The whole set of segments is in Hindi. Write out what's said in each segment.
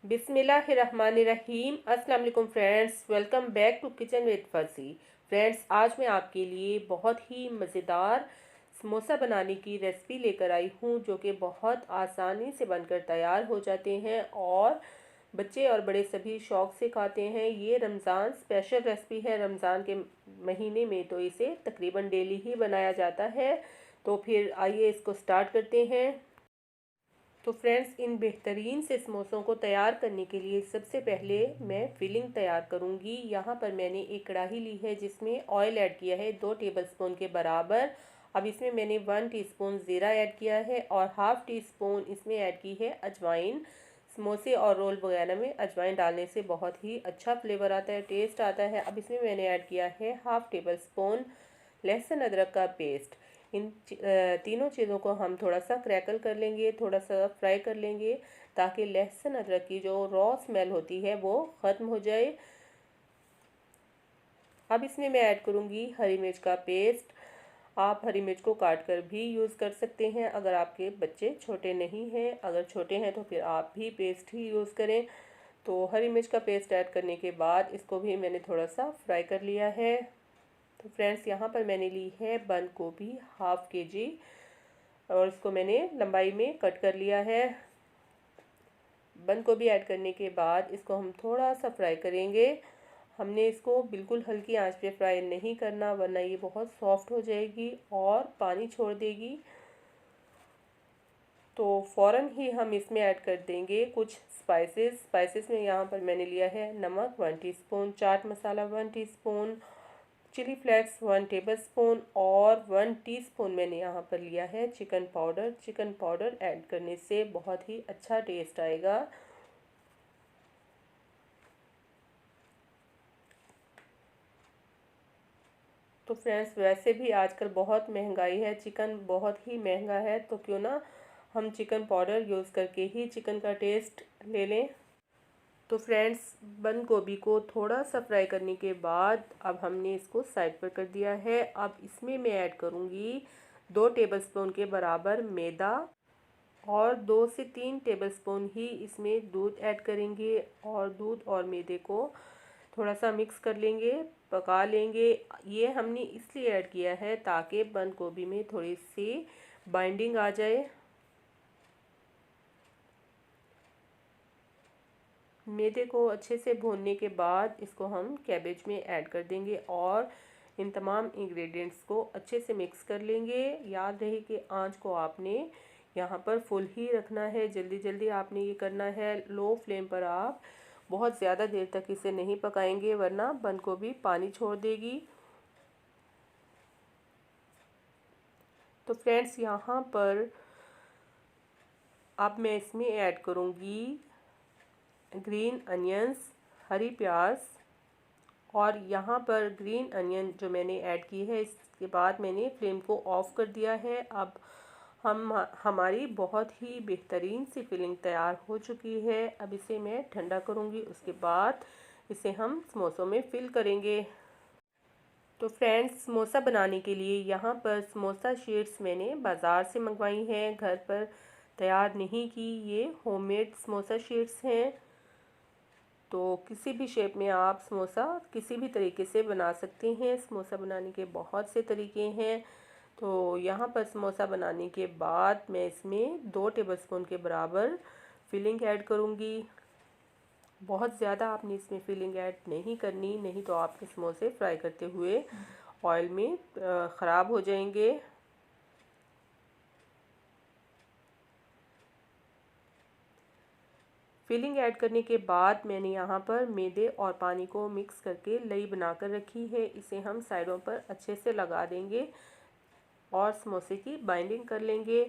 बिस्मिल्लाहिर्रहमानिर्रहीम। अस्सलाम वालेकुम friends, welcome back to kitchen with Farsi. Friends, आज मैं आपके लिए बहुत ही मज़ेदार समोसा बनाने की रेसिपी लेकर आई हूँ, जो कि बहुत आसानी से बनकर तैयार हो जाते हैं और बच्चे और बड़े सभी शौक़ से खाते हैं। ये रमज़ान स्पेशल रेसिपी है। रमज़ान के महीने में तो इसे तकरीबन डेली ही बनाया जाता है। तो फिर आइए इसको स्टार्ट करते हैं। तो फ्रेंड्स, इन बेहतरीन से समोसों को तैयार करने के लिए सबसे पहले मैं फिलिंग तैयार करूंगी। यहाँ पर मैंने एक कढ़ाई ली है जिसमें ऑयल ऐड किया है 2 टेबलस्पून के बराबर। अब इसमें मैंने 1 टीस्पून ज़ीरा ऐड किया है और हाफ़ टी स्पून इसमें ऐड की है अजवाइन। समोसे और रोल वगैरह में अजवाइन डालने से बहुत ही अच्छा फ्लेवर आता है, टेस्ट आता है। अब इसमें मैंने ऐड किया है हाफ़ टेबल स्पून लहसुन अदरक का पेस्ट। इन तीनों चीज़ों को हम थोड़ा सा क्रैकल कर लेंगे, थोड़ा सा फ्राई कर लेंगे, ताकि लहसुन अदरक की जो रॉ स्मेल होती है वो ख़त्म हो जाए। अब इसमें मैं ऐड करूँगी हरी मिर्च का पेस्ट। आप हरी मिर्च को काट कर भी यूज़ कर सकते हैं अगर आपके बच्चे छोटे नहीं हैं। अगर छोटे हैं तो फिर आप भी पेस्ट ही यूज़ करें। तो हरी मिर्च का पेस्ट ऐड करने के बाद इसको भी मैंने थोड़ा सा फ्राई कर लिया है। तो फ्रेंड्स, यहाँ पर मैंने ली है बंद गोभी हाफ़ केजी और इसको मैंने लंबाई में कट कर लिया है। बंद गोभी ऐड करने के बाद इसको हम थोड़ा सा फ्राई करेंगे। हमने इसको बिल्कुल हल्की आंच पे फ्राई नहीं करना, वरना ये बहुत सॉफ्ट हो जाएगी और पानी छोड़ देगी। तो फ़ौरन ही हम इसमें ऐड कर देंगे कुछ स्पाइसेस में यहाँ पर मैंने लिया है नमक 1 teaspoon, chaat masala 1 teaspoon, chilli flakes 1 tablespoon और 1 टीस्पून मैंने यहाँ पर लिया है chicken powder. Chicken powder add करने से बहुत ही अच्छा टेस्ट आएगा। तो फ्रेंड्स, वैसे भी आजकल बहुत महंगाई है, चिकन बहुत ही महंगा है, तो क्यों ना हम चिकन पाउडर यूज़ करके ही चिकन का टेस्ट ले लें। तो फ्रेंड्स, बंद गोभी को थोड़ा सा फ्राई करने के बाद अब हमने इसको साइड पर कर दिया है। अब इसमें मैं ऐड करूँगी 2 टेबलस्पून के बराबर मैदा और 2 से 3 टेबलस्पून ही इसमें दूध ऐड करेंगे और दूध और मैदे को थोड़ा सा मिक्स कर लेंगे, पका लेंगे। ये हमने इसलिए ऐड किया है ताकि बंद गोभी में थोड़ी सी बाइंडिंग आ जाए। मैदे को अच्छे से भूनने के बाद इसको हम कैबेज में ऐड कर देंगे और इन तमाम इंग्रेडिएंट्स को अच्छे से मिक्स कर लेंगे। याद रहे कि आंच को आपने यहाँ पर फुल ही रखना है, जल्दी जल्दी आपने ये करना है। लो फ्लेम पर आप बहुत ज़्यादा देर तक इसे नहीं पकाएंगे, वरना बंद गोभी पानी छोड़ देगी। तो फ्रेंड्स, यहाँ पर अब मैं इसमें ऐड करूँगी ग्रीन अनियंस, हरी प्याज। और यहाँ पर ग्रीन अनियन जो मैंने ऐड की है, इसके बाद मैंने फ्लेम को ऑफ़ कर दिया है। अब हमारी बहुत ही बेहतरीन सी फिलिंग तैयार हो चुकी है। अब इसे मैं ठंडा करूँगी, उसके बाद इसे हम समोसों में फिल करेंगे। तो फ्रेंड्स, समोसा बनाने के लिए यहाँ पर समोसा शीट्स मैंने बाज़ार से मंगवाई हैं, घर पर तैयार नहीं की। ये होममेड समोसा शीट्स हैं। तो किसी भी शेप में आप समोसा किसी भी तरीके से बना सकते हैं। समोसा बनाने के बहुत से तरीके हैं। तो यहाँ पर समोसा बनाने के बाद मैं इसमें 2 टेबलस्पून के बराबर फिलिंग ऐड करूँगी। बहुत ज़्यादा आपने इसमें फिलिंग ऐड नहीं करनी, नहीं तो आपके समोसे फ्राई करते हुए ऑयल में ख़राब हो जाएंगे। फिलिंग ऐड करने के बाद मैंने यहाँ पर मैदे और पानी को मिक्स करके लई बनाकर रखी है। इसे हम साइडों पर अच्छे से लगा देंगे और समोसे की बाइंडिंग कर लेंगे।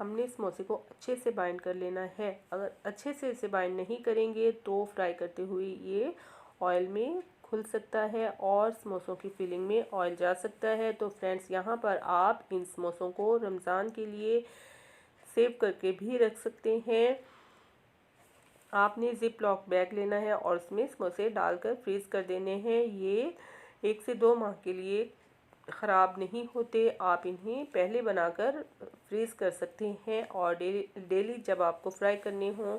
हमने समोसे को अच्छे से बाइंड कर लेना है। अगर अच्छे से इसे बाइंड नहीं करेंगे तो फ्राई करते हुए ये ऑयल में खुल सकता है और समोसों की फिलिंग में ऑयल जा सकता है। तो फ्रेंड्स, यहाँ पर आप इन समोसों को रमज़ान के लिए सेव करके भी रख सकते हैं। आपने ज़िप लॉक बैग लेना है और उसमें समोसे डालकर फ्रीज़ कर देने हैं। ये 1 से 2 माह के लिए ख़राब नहीं होते। आप इन्हें पहले बनाकर फ्रीज़ कर सकते हैं और डेली जब आपको फ्राई करने हों